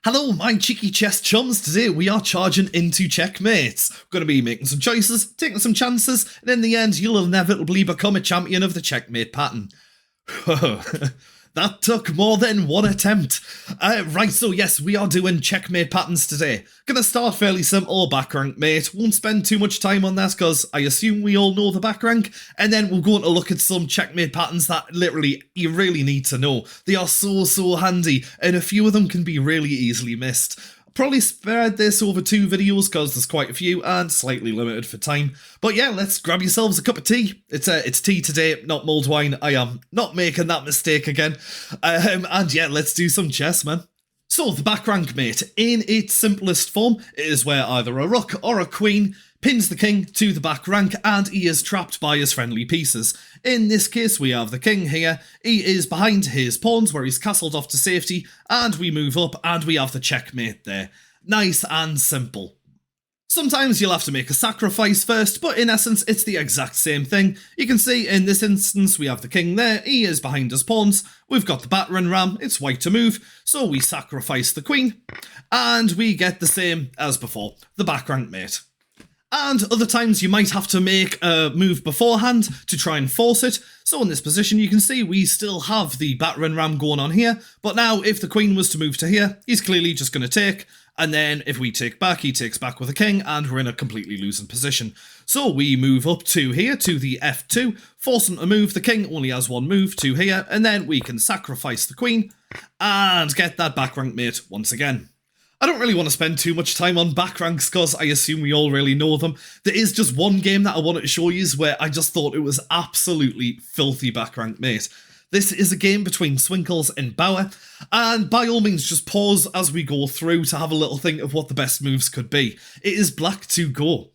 Hello, my cheeky chess chums. Today we are charging into checkmate. We're going to be making some choices, taking some chances, and in the end you'll inevitably become a champion of the checkmate pattern. That took more than one attempt. Right, so yes, we are doing checkmate patterns today. Gonna start fairly simple, back rank mate. Won't spend too much time on that because I assume we all know the back rank. And then we're going to look at some checkmate patterns that literally you really need to know. They are so handy, and a few of them can be really easily missed. Probably spread this over 2 videos because there's quite a few and slightly limited for time. But yeah, let's grab yourselves a cup of tea. It's tea today, not mulled wine. I am not making that mistake again. And yeah, let's do some chess, man. So the back rank mate, in its simplest form, is where either a rook or a queen pins the king to the back rank and he is trapped by his friendly pieces. In this case we have the king here, he is behind his pawns where he's castled off to safety, and we move up and we have the checkmate there. Nice and simple. Sometimes you'll have to make a sacrifice first, but in essence it's the exact same thing. You can see in this instance we have the king there, he is behind his pawns, we've got the battering ram, it's white to move, so we sacrifice the queen, and we get the same as before, the back rank mate. And other times you might have to make a move beforehand to try and force it. So in this position you can see we still have the battering ram going on here, but now if the queen was to move to here, he's clearly just going to take, and then if we take back, he takes back with a king, and we're in a completely losing position. So we move up to here, to the f2, force him to move, the king only has one move to here, and then we can sacrifice the queen, and get that back rank mate once again. I don't really want to spend too much time on back ranks because I assume we all really know them. There is just one game that I wanted to show you where I just thought it was absolutely filthy back rank mate. This is a game between Swinkles and Bauer, and by all means just pause as we go through to have a little think of what the best moves could be. It is black to go.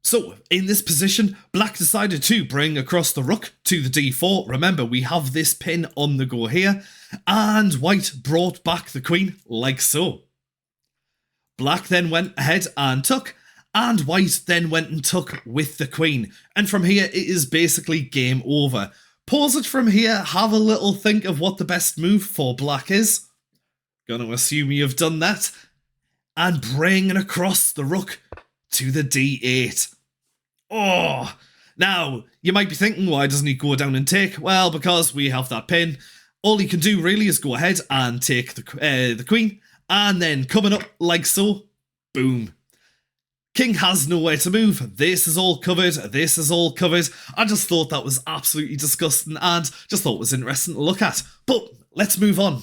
So, in this position, black decided to bring across the rook to the d4. Remember, we have this pin on the go here. And white brought back the queen, like so. Black then went ahead and took, and white then went and took with the queen. And from here, it is basically game over. Pause it from here, have a little think of what the best move for black is. Gonna assume you've done that. And bring across the rook to the d8. Oh, now, you might be thinking, why doesn't he go down and take? Well, because we have that pin. All he can do really is go ahead and take the queen, and then coming up like so, boom. King has nowhere to move. This is all covered. This is all covered. I just thought that was absolutely disgusting and just thought it was interesting to look at. But let's move on.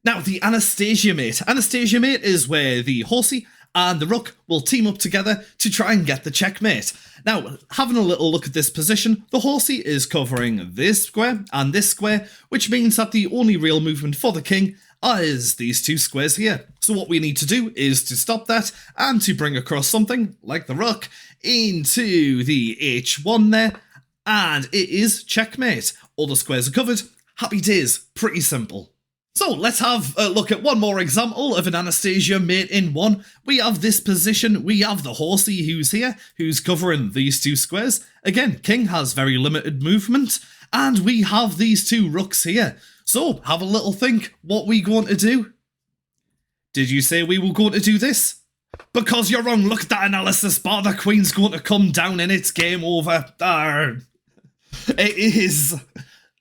Now, the Anastasia Mate. Anastasia Mate is where the horsey and the rook will team up together to try and get the checkmate. Now, having a little look at this position, the horsey is covering this square and this square, which means that the only real movement for the king is these 2 squares here. So what we need to do is to stop that and to bring across something like the rook into the h1 there, and it is checkmate. All the squares are covered. Happy days. Pretty simple. So let's have a look at one more example of an Anastasia Mate in one. We have this position, we have the horsey who's here, who's covering these 2 squares. Again, king has very limited movement, and we have these 2 rooks here. So have a little think, what we going to do? Did you say we were going to do this? Because you're wrong, look at that analysis bar, the queen's going to come down and it's game over. It is.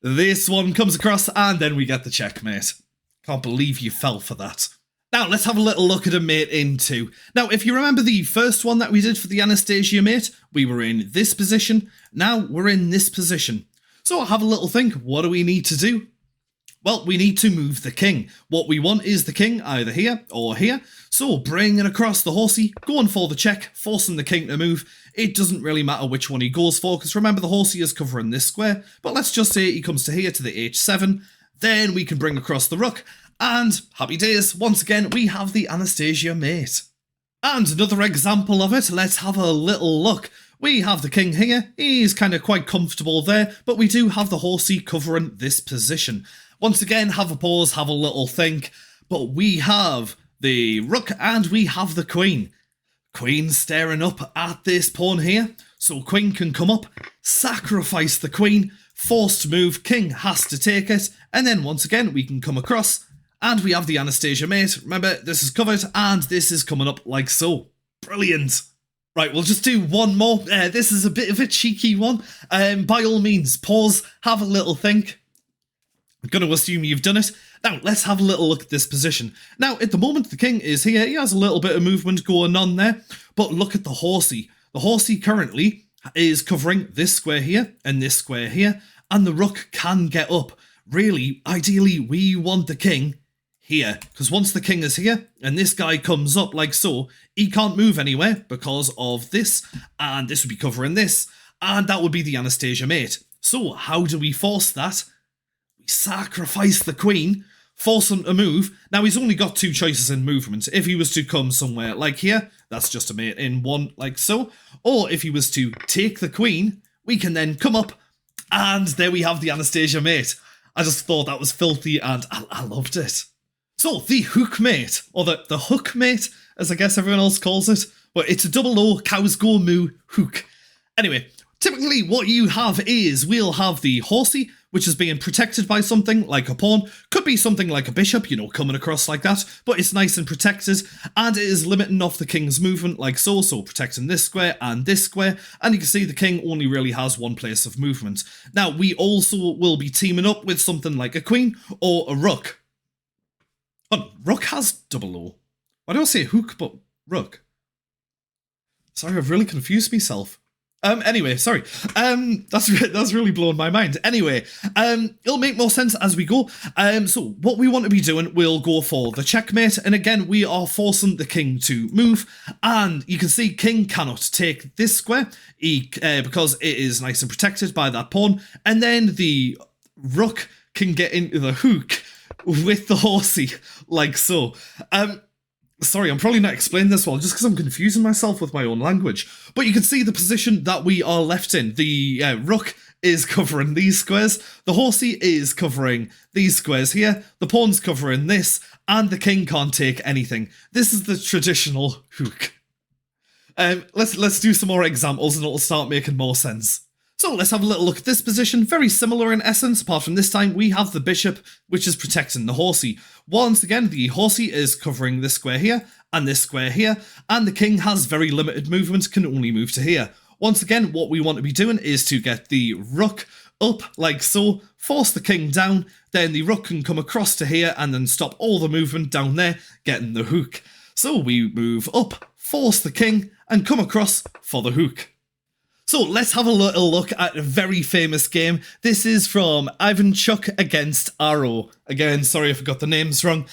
This one comes across and then we get the checkmate. Can't believe you fell for that. Now let's have a little look at a mate in 2. Now if you remember the first one that we did for the Anastasia Mate, we were in this position, now we're in this position. So have a little think, what do we need to do? Well, we need to move the king. What we want is the king either here or here. So bringing across the horsey, going for the check, forcing the king to move. It doesn't really matter which one he goes for, because remember the horsey is covering this square. But let's just say he comes to here to the h7. Then we can bring across the rook. And happy days, once again, we have the Anastasia Mate. And another example of it, let's have a little look. We have the king here, he's kind of quite comfortable there, but we do have the horsey covering this position. Once again, have a pause, have a little think, but we have the rook and we have the queen. Queen staring up at this pawn here, so queen can come up, sacrifice the queen, forced move, king has to take it, and then once again we can come across And we have the Anastasia Mate. Remember, this is covered, and this is coming up like so. Brilliant. Right, we'll just do one more. This is a bit of a cheeky one. By all means, pause, have a little think. I'm going to assume you've done it. Now, let's have a little look at this position. Now, at the moment, the king is here. He has a little bit of movement going on there. But look at the horsey. The horsey currently is covering this square here and this square here. And the rook can get up. Really, ideally, we want the king here. Because once the king is here and this guy comes up like so, he can't move anywhere because of this. And this would be covering this. And that would be the Anastasia Mate. So, how do we force that? We sacrifice the queen, force him to move. Now, he's only got two choices in movement. If he was to come somewhere like here, that's just a mate in one like so. Or if he was to take the queen, we can then come up, and there we have the Anastasia Mate. I just thought that was filthy, and I loved it. So, the hook mate, or the hook mate, as I guess everyone else calls it, but it's a double O, cows go moo, hook. Anyway, typically what you have is, we'll have the horsey, which is being protected by something like a pawn. Could be something like a bishop, you know, coming across like that, but it's nice and protected, and it is limiting off the king's movement like so, so protecting this square, and you can see the king only really has one place of movement. Now, we also will be teaming up with something like a queen or a rook. Oh, rook has double O. Why do I say hook but rook? Sorry, I've really confused myself. Anyway, sorry. That's really blown my mind. Anyway, it'll make more sense as we go. So what we want to be doing, we'll go for the checkmate, and again, we are forcing the king to move, and you can see king cannot take this square, because it is nice and protected by that pawn, and then the rook can get into the hook with the horsey, like so. Sorry, I'm probably not explaining this well, just because I'm confusing myself with my own language. But you can see the position that we are left in. The rook is covering these squares, the horsey is covering these squares here, the pawn's covering this, and the king can't take anything. This is the traditional hook. Let's do some more examples and it'll start making more sense. So let's have a little look at this position, very similar in essence, apart from this time we have the bishop, which is protecting the horsey. Once again, the horsey is covering this square here, and this square here, and the king has very limited movement, can only move to here. Once again, what we want to be doing is to get the rook up, like so, force the king down, then the rook can come across to here, and then stop all the movement down there, getting the hook. So we move up, force the king, and come across for the hook. So let's have a little look at a very famous game. This is from Ivan Chuck against Arrow. Again, sorry if I got the names wrong.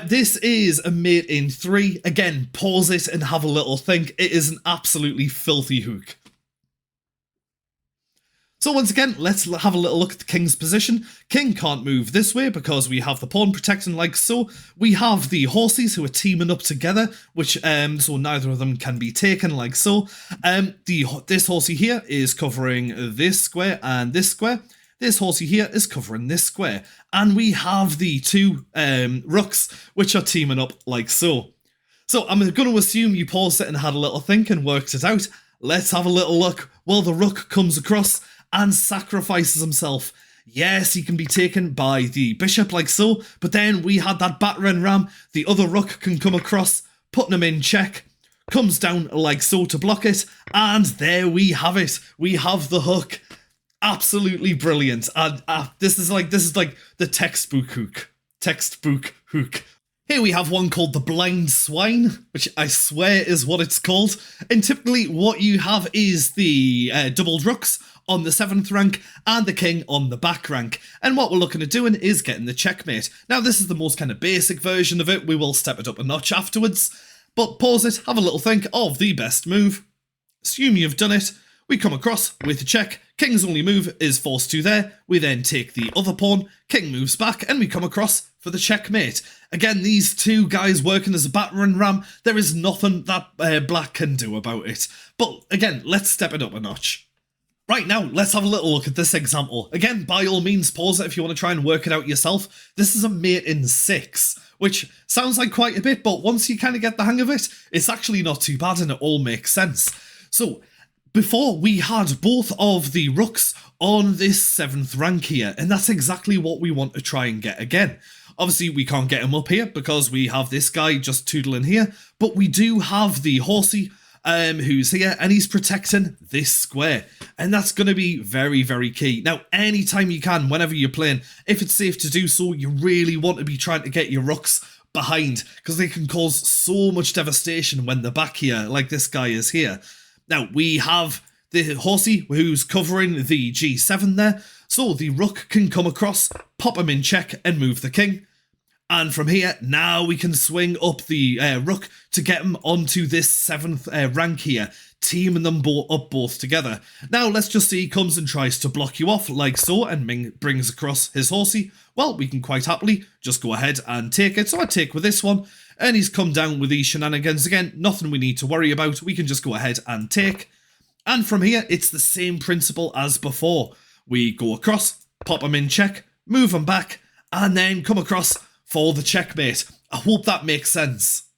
This is a mate in 3. Again, pause it and have a little think. It is an absolutely filthy hook. So once again, let's have a little look at the king's position. King can't move this way because we have the pawn protecting like so. We have the horses who are teaming up together, which so neither of them can be taken like so. This horsey here is covering this square and this square. This horsey here is covering this square. And we have the two rooks, which are teaming up like so. So I'm going to assume you paused it and had a little think and worked it out. Let's have a little look. Well, the rook comes across and sacrifices himself. Yes, he can be taken by the bishop like so, but then we had that battering ram. The other rook can come across, putting him in check, comes down like so to block it, and there we have it. We have the hook. Absolutely brilliant. And this is like the textbook hook. Textbook hook. Here we have one called the blind swine, which I swear is what it's called. And typically what you have is the doubled rooks on the 7th rank and the king on the back rank. And what we're looking at doing is getting the checkmate. Now this is the most kind of basic version of it. We will step it up a notch afterwards. But pause it, have a little think of the best move. Assume you've done it. We come across with a check. King's only move is forced to there. We then take the other pawn. King moves back and we come across for the checkmate. Again, these two guys working as a battering ram. There is nothing that black can do about it. But again, let's step it up a notch. Right, now, let's have a little look at this example. Again, by all means, pause it if you want to try and work it out yourself. This is a mate in 6, which sounds like quite a bit, but once you kind of get the hang of it, it's actually not too bad and it all makes sense. So, before, we had both of the rooks on this 7th rank here, and that's exactly what we want to try and get again. Obviously, we can't get him up here because we have this guy just tootling here, but we do have the horsey who's here, and he's protecting this square, and that's going to be very, very key. Now, anytime you can, whenever you're playing, if it's safe to do so, you really want to be trying to get your rooks behind, because they can cause so much devastation when they're back here, like this guy is here. Now, we have the horsey who's covering the G7 there, so the rook can come across, pop him in check, and move the king. And from here, now we can swing up the rook to get him onto this 7th rank here, teaming them up both together. Now, let's just say he comes and tries to block you off, like so, and brings across his horsey. Well, we can quite happily just go ahead and take it. So I take with this one, and he's come down with these shenanigans. Again, nothing we need to worry about. We can just go ahead and take. And from here, it's the same principle as before. We go across, pop him in check, move him back, and then come across for the checkmate. I hope that makes sense.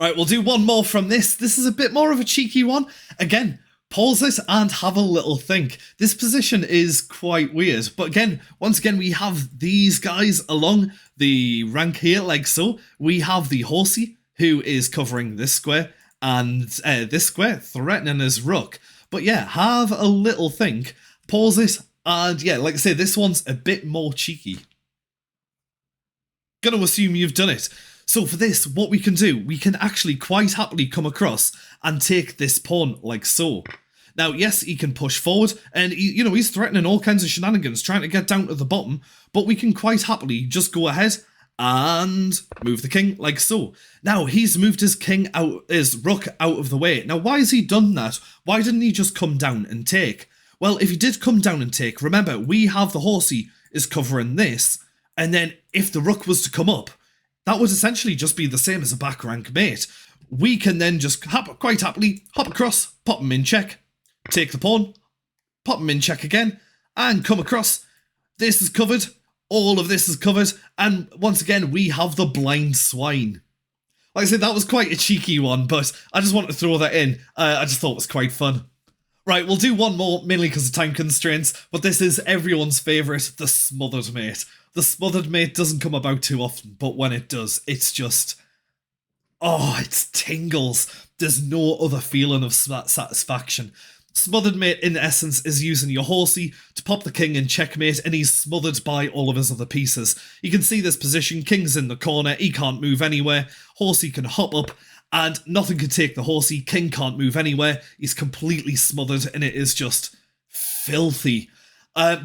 Right, we'll do one more from this. This is a bit more of a cheeky one. Again, pause it and have a little think. This position is quite weird, but again, once again, we have these guys along the rank here, like so. We have the horsey, who is covering this square, and this square, threatening his rook. But yeah, have a little think, pause it, and yeah, like I say, this one's a bit more cheeky. Gonna assume you've done it. So for this, what we can do, we can actually quite happily come across and take this pawn like so. Now, yes, he can push forward, and he's threatening all kinds of shenanigans, trying to get down to the bottom, but we can quite happily just go ahead and move the king like so. Now, he's moved his rook out of the way. Now, why has he done that? Why didn't he just come down and take? Well, if he did come down and take, remember, we have the horsey is covering this, and then if the rook was to come up, that would essentially just be the same as a back rank mate. We can then just quite happily hop across, pop him in check, take the pawn, pop him in check again, and come across. This is covered, all of this is covered, and once again, we have the blind swine. Like I said, that was quite a cheeky one, but I just wanted to throw that in. I just thought it was quite fun. Right, we'll do one more, mainly because of time constraints, but this is everyone's favourite, the Smothered Mate. The Smothered Mate doesn't come about too often, but when it does, it's just... oh, it's tingles. There's no other feeling of satisfaction. Smothered Mate, in essence, is using your horsey to pop the king in checkmate, and he's smothered by all of his other pieces. You can see this position, king's in the corner, he can't move anywhere, horsey can hop up, and nothing can take the horsey, king can't move anywhere, he's completely smothered, and it is just filthy.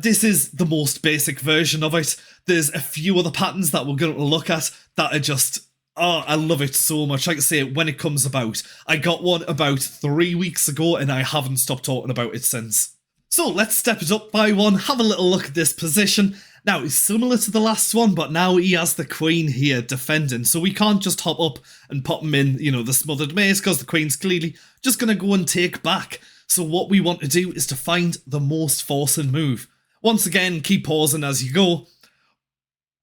This is the most basic version of it. There's a few other patterns that we're going to look at that are just... oh, I love it so much. Like I say, when it comes about, I got one about 3 weeks ago and I haven't stopped talking about it since. So let's step it up by one, have a little look at this position. Now, it's similar to the last one, but now he has the queen here defending, so we can't just hop up and pop him in, the Smothered Mate, because the queen's clearly just going to go and take back. So what we want to do is to find the most forcing move. Once again, keep pausing as you go.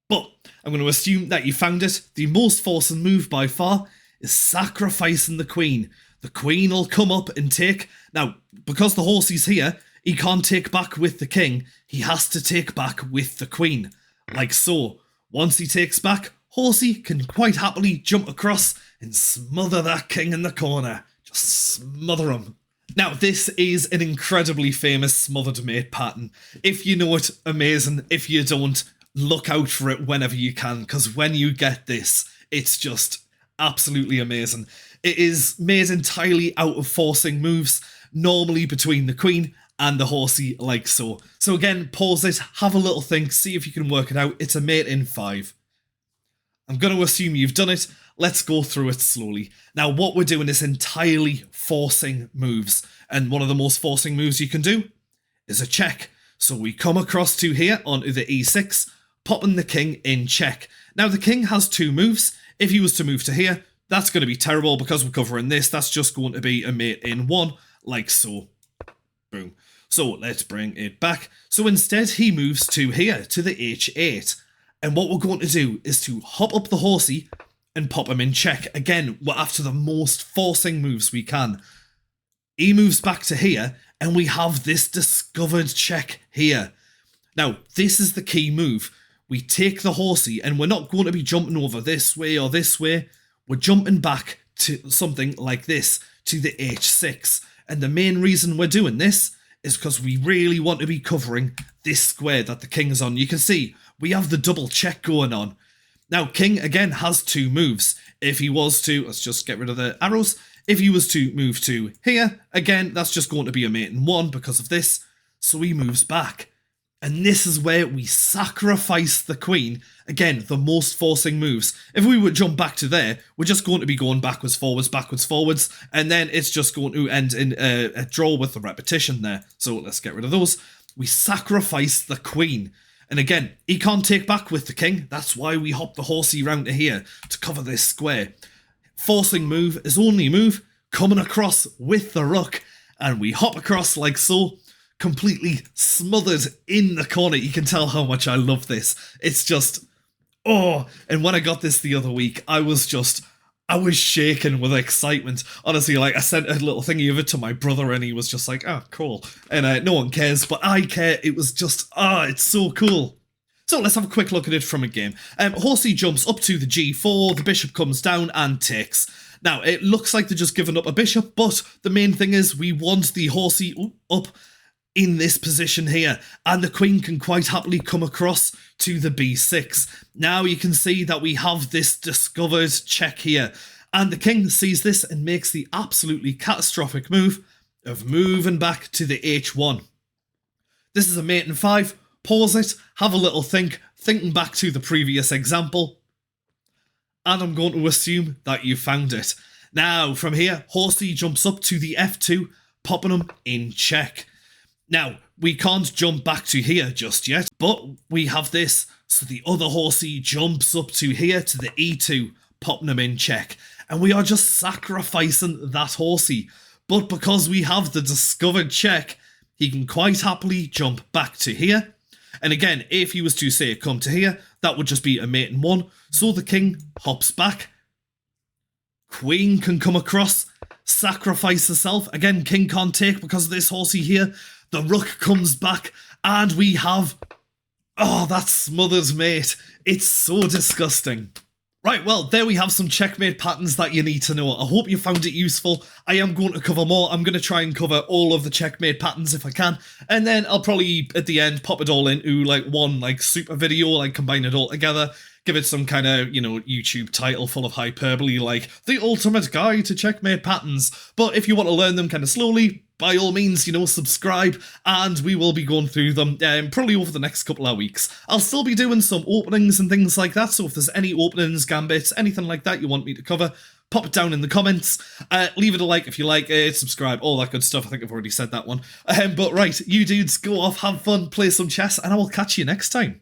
But I'm going to assume that you found it. The most forcing move by far is sacrificing the queen. The queen will come up and take. Now, because the horsey's here, he can't take back with the king. He has to take back with the queen. Like so. Once he takes back, horsey can quite happily jump across and smother that king in the corner. Just smother him. Now, this is an incredibly famous Smothered Mate pattern. If you know it, amazing. If you don't, look out for it whenever you can, because when you get this, it's just absolutely amazing. It is made entirely out of forcing moves, normally between the queen and the horsey, like so. So again, pause it, have a little think, see if you can work it out. It's a mate in 5. I'm going to assume you've done it. Let's go through it slowly. Now, what we're doing is entirely forcing moves, and one of the most forcing moves you can do is a check. So we come across to here onto the e6, popping the king in check. Now, the king has 2 moves. If he was to move to here, that's going to be terrible because we're covering this. That's just going to be a mate in 1, like so. Boom. So let's bring it back. So instead, he moves to here, to the h8. And what we're going to do is to hop up the horsey and pop him in check. Again, we're after the most forcing moves we can. He moves back to here, and we have this discovered check here. Now, this is the key move. we take the horsey, and we're not going to be jumping over this way or this way. We're jumping back to something like this, to the h6. And the main reason we're doing this is because we really want to be covering this square that the king's on. You can see we have the double check going on. Now, king, again, has 2 moves. If he was to, let's just get rid of the arrows. If he was to move to here, again, that's just going to be a mate in 1 because of this. So he moves back. And this is where we sacrifice the queen. Again, the most forcing moves. If we would jump back to there, we're just going to be going backwards, forwards. And then it's just going to end in a draw with the repetition there. So let's get rid of those. We sacrifice the queen. And again, he can't take back with the king. That's why we hop the horsey round to here to cover this square. Forcing move is only move coming across with the rook. And we hop across like so. Completely smothered in the corner. You can tell how much I love this. It's just, oh, and when I got this the other week, I was shaking with excitement. Honestly, like, I sent a little thingy of it to my brother and he was just like, oh, cool. And no one cares, but I care. It was just, it's so cool. So let's have a quick look at it from a game. Horsey jumps up to the g4, the bishop comes down and takes. Now, it looks like they're just giving up a bishop, but the main thing is we want the horsey up in this position here, and the queen can quite happily come across to the b6. Now you can see that we have this discovered check here, and the king sees this and makes the absolutely catastrophic move of moving back to the h1. This is a mate in 5. Pause it, have a little think, thinking back to the previous example, and I'm going to assume that you found it. Now from here, horsey jumps up to the f2, popping him in check. Now, we can't jump back to here just yet, but we have this, so the other horsey jumps up to here to the e2, popping him in check. And we are just sacrificing that horsey. But because we have the discovered check, he can quite happily jump back to here. And again, if he was to, say, come to here, that would just be a mate in 1. So the king hops back. Queen can come across, sacrifice herself. Again, king can't take because of this horsey here. The rook comes back, and we have, that smothered mate. It's so disgusting. Right, well, there we have some checkmate patterns that you need to know. I hope you found it useful. I am going to cover more. I'm going to try and cover all of the checkmate patterns if I can. And then I'll probably, at the end, pop it all into, like, one, like, super video, like, combine it all together. Give it some kind of, YouTube title full of hyperbole, like, The Ultimate Guide to Checkmate Patterns. But if you want to learn them kind of slowly, by all means, subscribe, and we will be going through them probably over the next couple of weeks. I'll still be doing some openings and things like that, so if there's any openings, gambits, anything like that you want me to cover, pop it down in the comments. Leave it a like if you like it, subscribe, all that good stuff. I think I've already said that one. But right, you dudes, go off, have fun, play some chess, and I will catch you next time.